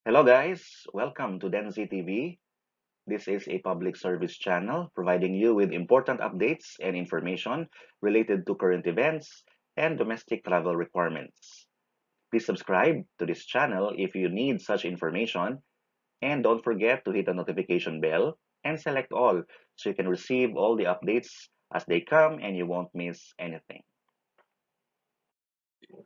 Hello guys, welcome to Denzi TV. This is a public service channel providing you with important updates and information related to current events and domestic travel requirements. Please subscribe to this channel if you need such information and don't forget to hit the notification bell and select all so you can receive all the updates as they come and you won't miss anything.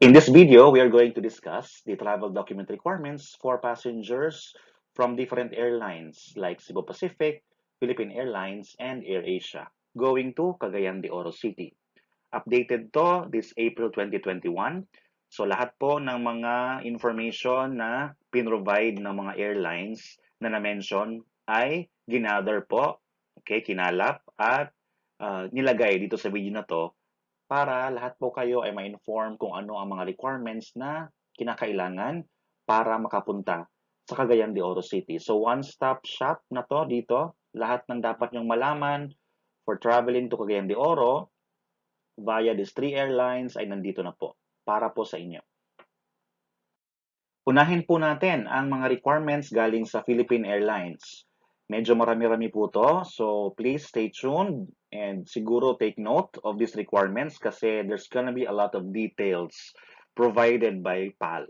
In this video, we are going to discuss the travel document requirements for passengers from different airlines like Cebu Pacific, Philippine Airlines, and AirAsia going to Cagayan de Oro City. Updated to this April 2021. So lahat po ng mga information na pinrovide ng mga airlines na na-mention ay ginather po, okay, kinalap at nilagay dito sa video na to para lahat po kayo ay ma-inform kung ano ang mga requirements na kinakailangan para makapunta sa Cagayan de Oro City. So one-stop shop na to dito. Lahat ng dapat nyong malaman for traveling to Cagayan de Oro via these three airlines ay nandito na po para po sa inyo. Unahin po natin ang mga requirements galing sa Philippine Airlines. Medyo marami-rami po to, so please stay tuned and siguro take note of these requirements kasi there's gonna be a lot of details provided by PAL.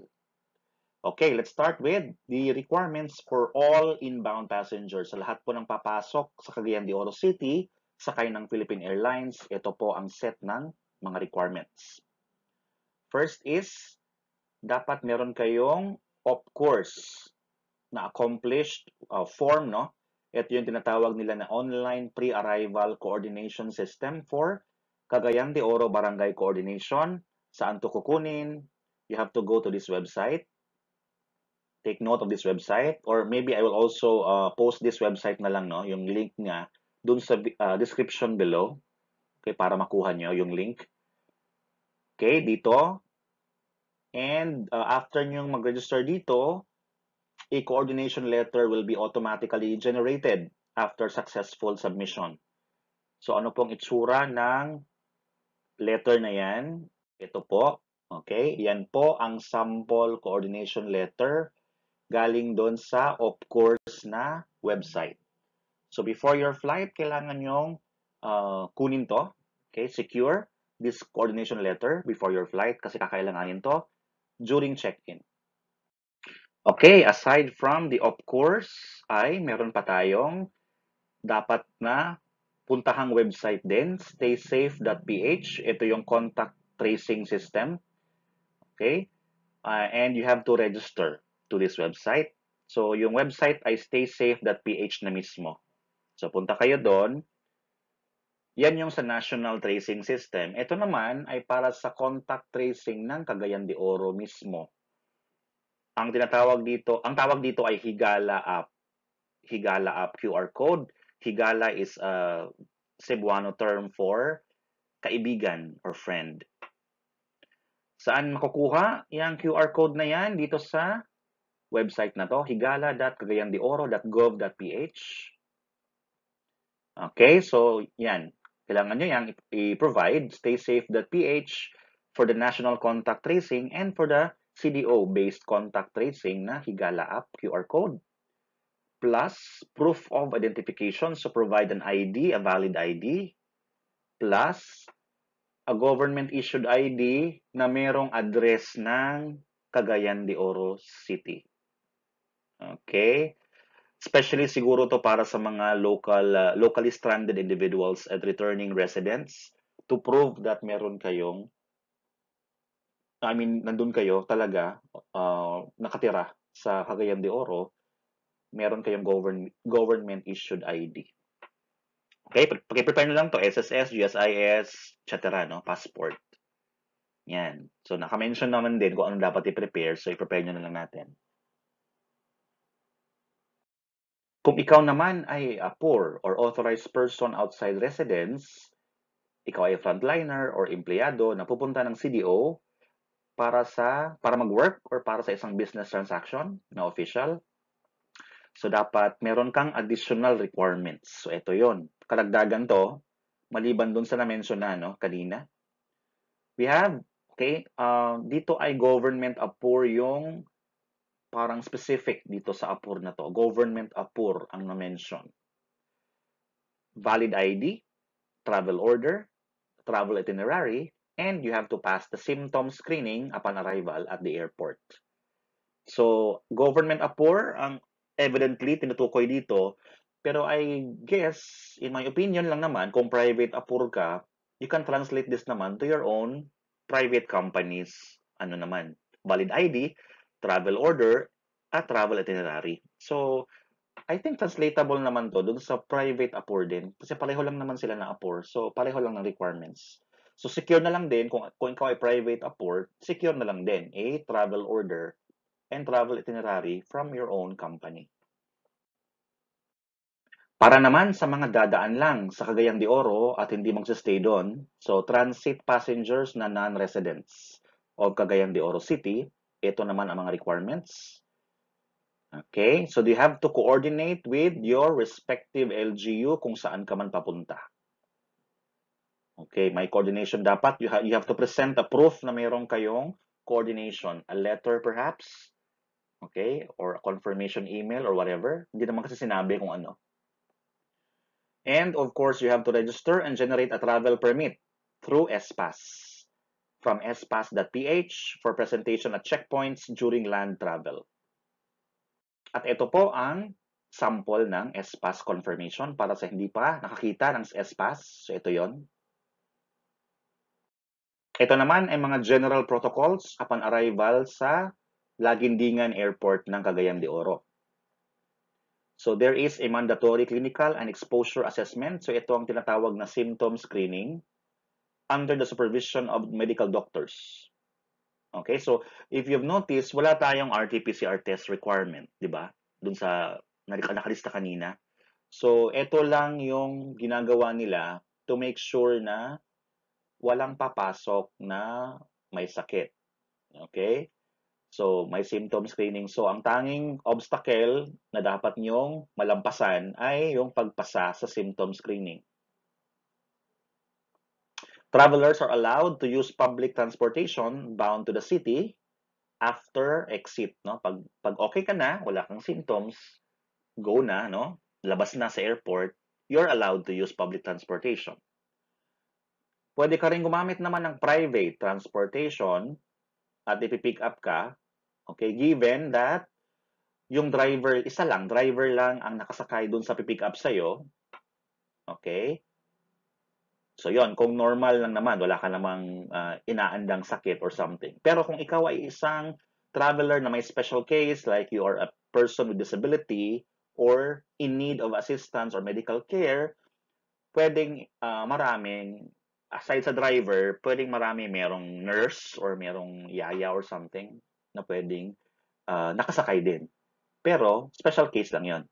Okay, let's start with the requirements for all inbound passengers. Sa lahat po ng papasok sa Cagayan de Oro City, sakay ng Philippine Airlines, ito po ang set ng mga requirements. First is, dapat meron kayong OPCOURS na accomplished form, no? Ito yung tinatawag nila na Online Pre-Arrival Coordination System for Cagayan de Oro Barangay Coordination. Saan to kukunin? You have to go to this website. Take note of this website. Or maybe I will also post this website na lang, no? Yung link nga dun sa description below. Okay, para makuha nyo yung link. Okay, dito. And after nyo mag-register dito, a coordination letter will be automatically generated after successful submission. So ano pong itsura ng letter na yan? Ito po. Okay? Yan po ang sample coordination letter galing doon sa OPCOURS na website. So before your flight, kailangan nyong kunin to. Okay? Secure this coordination letter before your flight kasi kakailanganin to during check-in. Okay, aside from the OPCOURS, ay meron pa tayong dapat na puntahang website din, staysafe.ph. Ito yung contact tracing system. Okay? And you have to register to this website. So, yung website ay staysafe.ph na mismo. So, punta kayo doon. Yan yung sa National Tracing System. Ito naman ay para sa contact tracing ng Cagayan de Oro mismo. Ang tawag dito ay Higala app. Higala app QR code. Higala is a Cebuano term for kaibigan or friend. Saan makukuha yung QR code na yan? Dito sa website na to, higala.cagayandeoro.gov.ph. Okay, so yan. Kailangan nyo yan i-provide staysafe.ph for the national contact tracing and for the CDO-based contact tracing na Higala app QR code. Plus proof of identification, so provide an ID, a valid ID, plus a government-issued ID na merong address ng Cagayan de Oro City. Okay? Especially siguro to para sa mga locally stranded individuals at returning residents to prove that meron kayong, nandun kayo talaga nakatira sa Cagayan de Oro, meron kayong government-issued ID. Okay, pag-prepare nyo lang to, SSS, GSIS, etc., no? Passport. Yan. So, naka-mention naman din kung ano dapat i-prepare. So, i-prepare nyo na lang natin. Kung ikaw naman ay a poor or authorized person outside residence, ikaw ay frontliner or empleyado na pupunta ng CDO para mag-work or para sa isang business transaction na official, so, dapat meron kang additional requirements. So, ito yon. Karagdagan to, maliban dun sa na-mention na, no, kanina. We have, okay, dito ay government approved yung parang specific dito sa APUR na to. Government APUR ang na-mention. Valid ID, travel order, travel itinerary, and you have to pass the symptom screening upon arrival at the airport. So, government APUR ang evidently tinutukoy dito. Pero I guess, in my opinion lang naman, kung private APUR ka, you can translate this naman to your own private companies. Ano naman? Valid ID, travel order, at travel itinerary. So, I think translatable naman to dun sa private APUR din. Kasi pareho lang naman sila na APUR. So, pareho lang ng requirements. So, secure na lang din, kung ikaw ay private APUR, secure na lang din a travel order and travel itinerary from your own company. Para naman sa mga dadaan lang sa Cagayan de Oro at hindi magsistay doon, so transit passengers na non-residents of Cagayan de Oro City, ito naman ang mga requirements. Okay, so you have to coordinate with your respective LGU kung saan ka man papunta. Okay, may coordination dapat. You have to present a proof na mayroong kayong coordination. A letter perhaps, okay, or a confirmation email or whatever. Hindi naman kasi sinabi kung ano. And of course, you have to register and generate a travel permit through SPAS from spas.ph for presentation at checkpoints during land travel. At ito po ang sample ng SPAS confirmation para sa hindi pa nakakita ng SPAS. So ito yon. Ito naman ay mga general protocols upon arrival sa Laguindingan Airport ng Cagayan de Oro. So there is a mandatory clinical and exposure assessment. So ito ang tinatawag na symptom screening under the supervision of medical doctors. Okay, so if you've noticed, wala tayong RT-PCR test requirement, di ba? Dun sa nakalista kanina. So ito lang yung ginagawa nila to make sure na walang papasok na may sakit. Okay? So, may symptom screening. So, ang tanging obstacle na dapat nyong malampasan ay yung pagpasa sa symptom screening. Travelers are allowed to use public transportation bound to the city after exit. No? Pag okay ka na, wala kang symptoms, go na, no? Labas na sa airport, you're allowed to use public transportation. Pwede ka rin gumamit naman ng private transportation at ipipick up ka. Okay, given that yung driver, driver lang ang nakasakay dun sa pipick up sa'yo. Okay? So, yon kung normal lang naman, wala ka namang inaandang sakit or something. Pero kung ikaw ay isang traveler na may special case, like you are a person with disability or in need of assistance or medical care, pwedeng maraming, aside sa driver, pwedeng marami merong nurse or merong yaya or something na pwedeng nakasakay din. Pero, special case lang yon.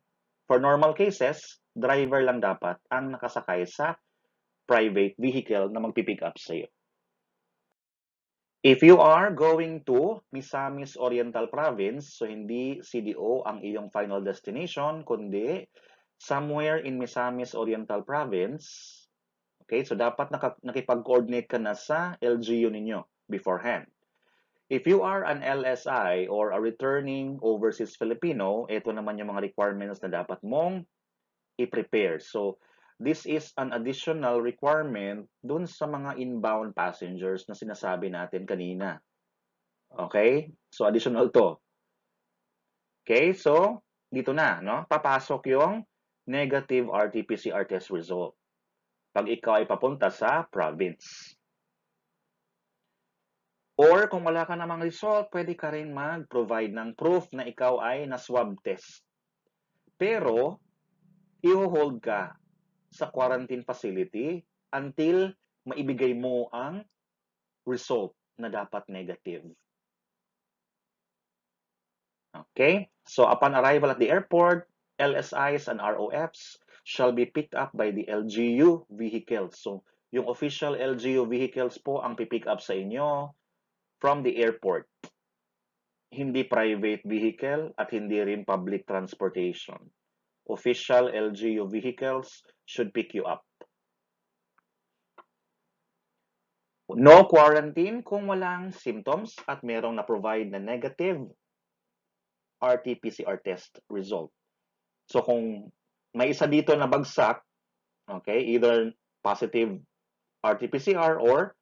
For normal cases, driver lang dapat ang nakasakay sa private vehicle na magpipick up sa'yo. If you are going to Misamis Oriental Province, so hindi CDO ang iyong final destination, kundi somewhere in Misamis Oriental Province, okay, so dapat nakipag-coordinate ka na sa LGU ninyo beforehand. If you are an LSI or a returning overseas Filipino, ito naman yung mga requirements na dapat mong i-prepare. So, this is an additional requirement dun sa mga inbound passengers na sinasabi natin kanina. Okay? So, additional to. Okay? So, dito na, no? Papasok yung negative RT-PCR test result pag ikaw ay papunta sa province. Or kung wala ka namang result, pwede ka rin mag-provide ng proof na ikaw ay na-swab test. Pero, i-hold ka sa quarantine facility until maibigay mo ang result na dapat negative. Okay? So, upon arrival at the airport, LSIs and ROFs shall be picked up by the LGU vehicles. So, yung official LGU vehicles po ang pipick up sa inyo from the airport. Hindi private vehicle at hindi rin public transportation. Official LGU vehicles should pick you up. No quarantine kung walang symptoms at merong na-provide na negative RT-PCR test result. So kung may isa dito na bagsak, okay, either positive RT-PCR or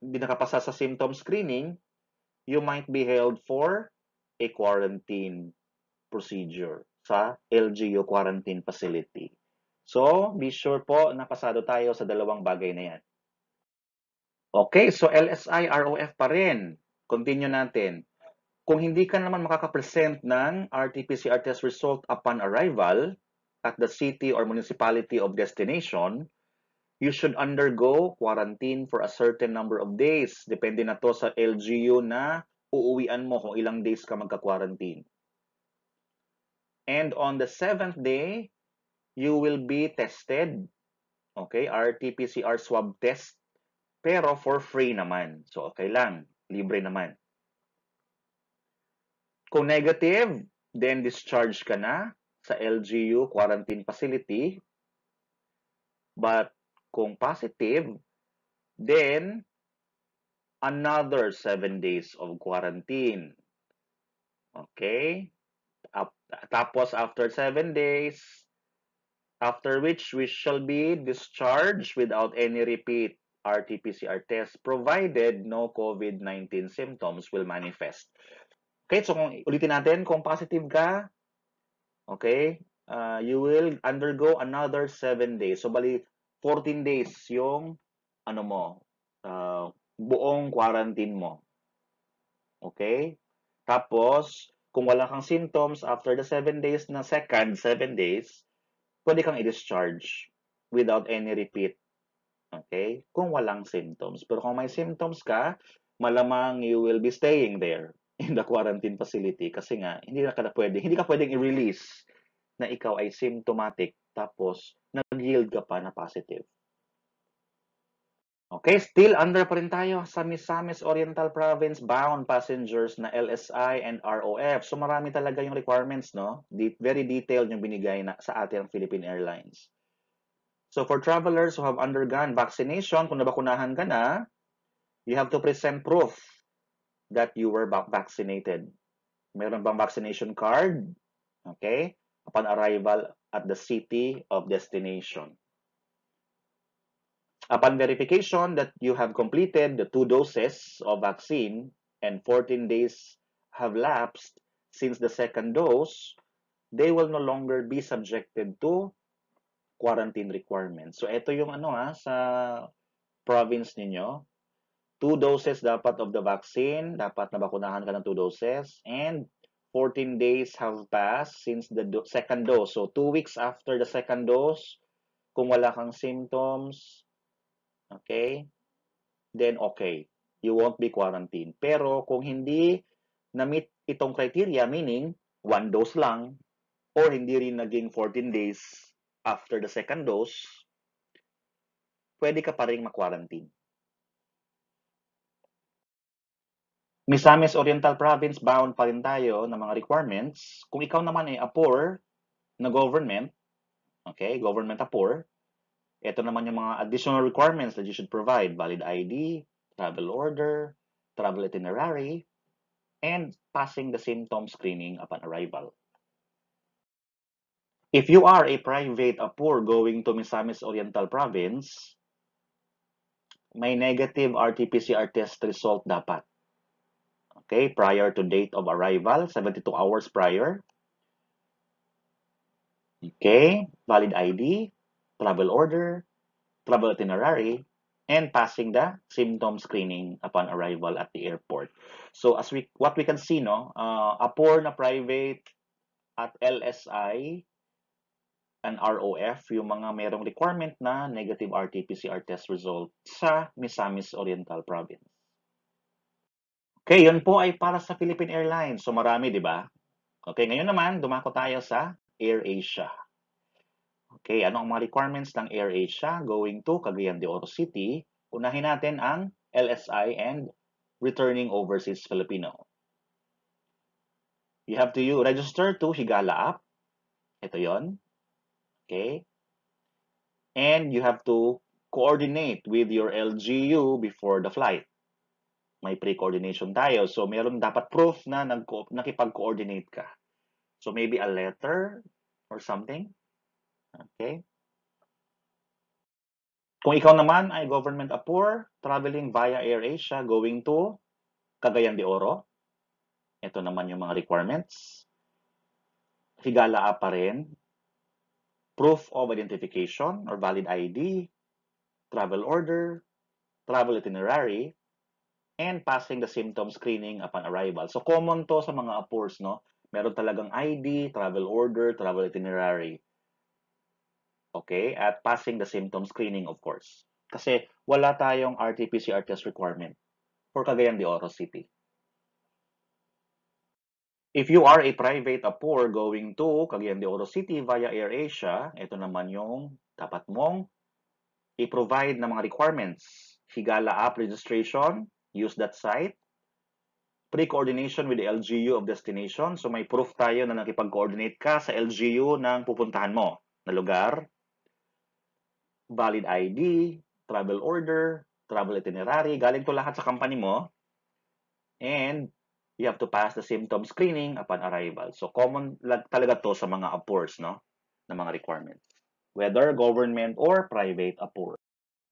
hindi nakapasa sa symptom screening, you might be held for a quarantine procedure sa LGU quarantine facility. So, be sure po na pasado tayo sa dalawang bagay na yan. Okay, so LSI, ROF pa rin. Continue natin. Kung hindi ka naman makaka-present ng RT-PCR test result upon arrival at the city or municipality of destination, you should undergo quarantine for a certain number of days. Depende na to sa LGU na uuwian mo kung ilang days ka magka-quarantine. And on the 7th day, you will be tested. Okay, RT-PCR swab test. Pero for free naman. So, okay lang. Libre naman. Kung negative, then discharge ka na sa LGU quarantine facility. But kung positive, then another 7 days of quarantine. Okay? Tapos after 7 days, after which we shall be discharged without any repeat RT-PCR test provided no COVID-19 symptoms will manifest. Okay, so kung ulitin natin, kung positive ka, okay, you will undergo another 7 days. So, bali, 14 days yung, buong quarantine mo. Okay? Tapos, kung wala kang symptoms, after the 7 days na second 7 days, pwede kang i-discharge without any repeat. Okay? Kung walang symptoms. Pero kung may symptoms ka, malamang you will be staying there in the quarantine facility kasi nga hindi ka pwedeng i-release na ikaw ay symptomatic tapos nag-yield ka pa na positive. Okay, still under pa rin tayo sa Misamis Oriental Province bound passengers na LSI and ROF. So marami talaga yung requirements, no? Very detailed yung binigay na sa ating Philippine Airlines. So for travelers who have undergone vaccination, kung nabakunahan ka na, you have to present proof that you were vaccinated. Meron bang vaccination card? Okay? Upon arrival at the city of destination. Upon verification that you have completed the 2 doses of vaccine and 14 days have lapsed since the second dose, they will no longer be subjected to quarantine requirements. So, ito yung sa province ninyo. 2 doses dapat of the vaccine, dapat nabakunahan ka ng 2 doses, and 14 days have passed since the second dose. So, 2 weeks after the second dose, kung wala kang symptoms, okay, then okay, you won't be quarantined. Pero kung hindi na-meet itong criteria, meaning 1 dose lang, or hindi rin naging 14 days after the second dose, pwede ka pa rin ma-quarantine. Misamis Oriental Province bound pa rin tayo ng mga requirements. Kung ikaw naman ay APOR na government, okay, government APOR, ito naman yung mga additional requirements that you should provide: valid ID, travel order, travel itinerary, and passing the symptom screening upon arrival. If you are a private APOR going to Misamis Oriental Province, may negative RT-PCR test result dapat. Okay, prior to date of arrival, 72 hours prior. Okay, valid ID, travel order, travel itinerary, and passing the symptom screening upon arrival at the airport. So what we can see, no, APOR na private at LSI and ROF, yung mga merong requirement na negative RT-PCR test result sa Misamis Oriental Province. Okay, yun po ay para sa Philippine Airlines. So marami, di ba? Okay, ngayon naman, dumako tayo sa AirAsia. Okay, ano ang mga requirements ng AirAsia going to Cagayan de Oro City? Unahin natin ang LSI and returning overseas Filipino. You have to register to Higala app. Ito yon. Okay. And you have to coordinate with your LGU before the flight. may pre-coordination tayo. So, meron dapat proof na nakipag-coordinate ka. So, maybe a letter or something. Okay? Kung ikaw naman ay government appur, traveling via AirAsia going to Cagayan de Oro, ito naman yung mga requirements. Higala pa rin, proof of identification or valid ID, travel order, travel itinerary, and passing the symptom screening upon arrival. So, common to sa mga appurs, no? Meron talagang ID, travel order, travel itinerary. Okay? At passing the symptom screening, of course. Kasi wala tayong RT-PCR test requirement for Cagayan de Oro City. If you are a private appur going to Cagayan de Oro City via AirAsia, ito naman yung dapat mong i-provide na mga requirements. Higala app registration, use that site. Pre-coordination with the LGU of destination. So may proof tayo na nakipag-coordinate ka sa LGU ng pupuntahan mo na lugar. Valid ID, travel order, travel itinerary. Galing to lahat sa company mo. And you have to pass the symptom screening upon arrival. So common talaga to sa mga appurs, no? Na mga requirements. Whether government or private appur.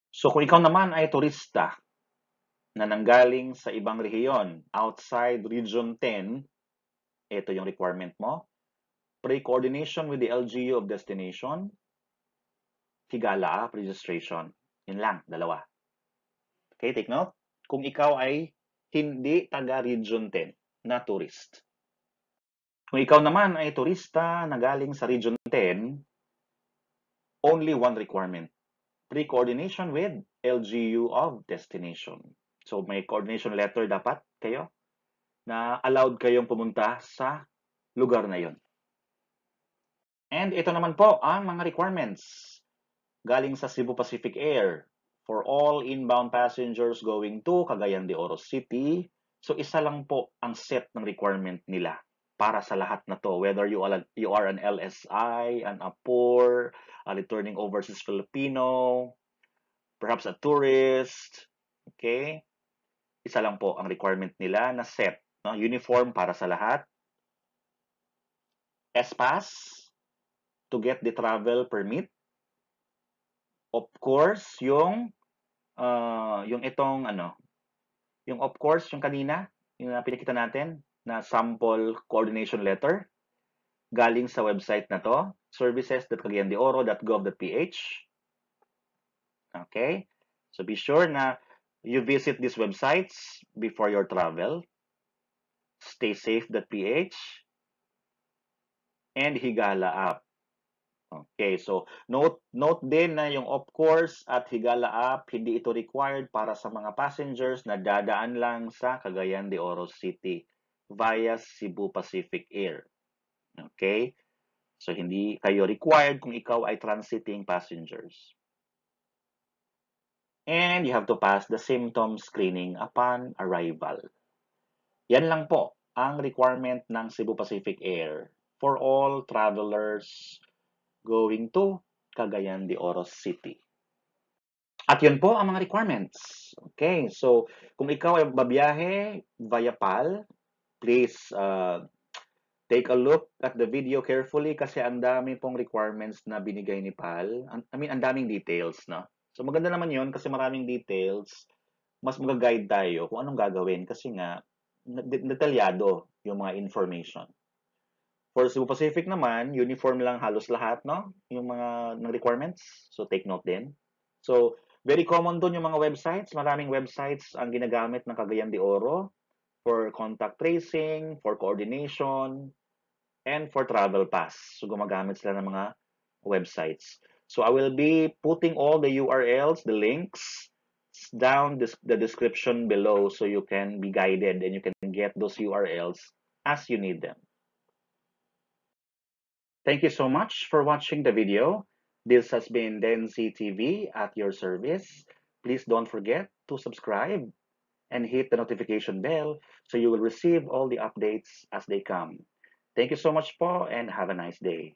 So kung ikaw naman ay turista na nanggaling sa ibang rehiyon, outside Region 10, ito yung requirement mo. Pre-coordination with the LGU of destination, higala app registration. Yun lang, dalawa. Okay, take note. Kung ikaw ay hindi taga Region 10 na tourist. Kung ikaw naman ay turista na galing sa Region 10, only one requirement. Pre-coordination with LGU of destination. So may coordination letter dapat kayo na allowed kayong pumunta sa lugar na yon. And ito naman po ang mga requirements galing sa Cebu Pacific Air for all inbound passengers going to Cagayan de Oro City. So isa lang po ang set ng requirement nila para sa lahat na to. Whether you are an LSI, an appur, a returning overseas Filipino, perhaps a tourist, okay? Isa lang po ang requirement nila na set. No? Uniform para sa lahat. S-Pass to get the travel permit. Of course, yung itong yung of course, yung kanina, yung pinakita natin na sample coordination letter galing sa website na to, services.cagayandeoro.gov.ph. Okay? So be sure na you visit these websites before your travel. Staysafe.ph and Higala app. Okay, so note din na yung of course at Higala app, hindi ito required para sa mga passengers na dadaan lang sa Cagayan de Oro City via Cebu Pacific Air. Okay? So hindi kayo required kung ikaw ay transiting passengers. And you have to pass the symptom screening upon arrival. Yan lang po ang requirement ng Cebu Pacific Air for all travelers going to Cagayan de Oro City. At yun po ang mga requirements. Okay, so kung ikaw ay babiyahe via PAL, please take a look at the video carefully kasi ang dami pong requirements na binigay ni PAL. Ang daming details, no? So maganda naman yun kasi maraming details. Mas mag-guide tayo kung anong gagawin kasi nga detalyado yung mga information. For Cebu Pacific naman, uniform lang halos lahat, no? Yung mga requirements. So take note din. So very common doon yung mga websites. Maraming websites ang ginagamit ng Cagayan de Oro for contact tracing, for coordination, and for travel pass. So gumagamit sila ng mga websites. So I will be putting all the URLs, the links, down the description below so you can be guided and you can get those URLs as you need them. Thank you so much for watching the video. This has been Denzi TV at your service. Please don't forget to subscribe and hit the notification bell so you will receive all the updates as they come. Thank you so much po and have a nice day.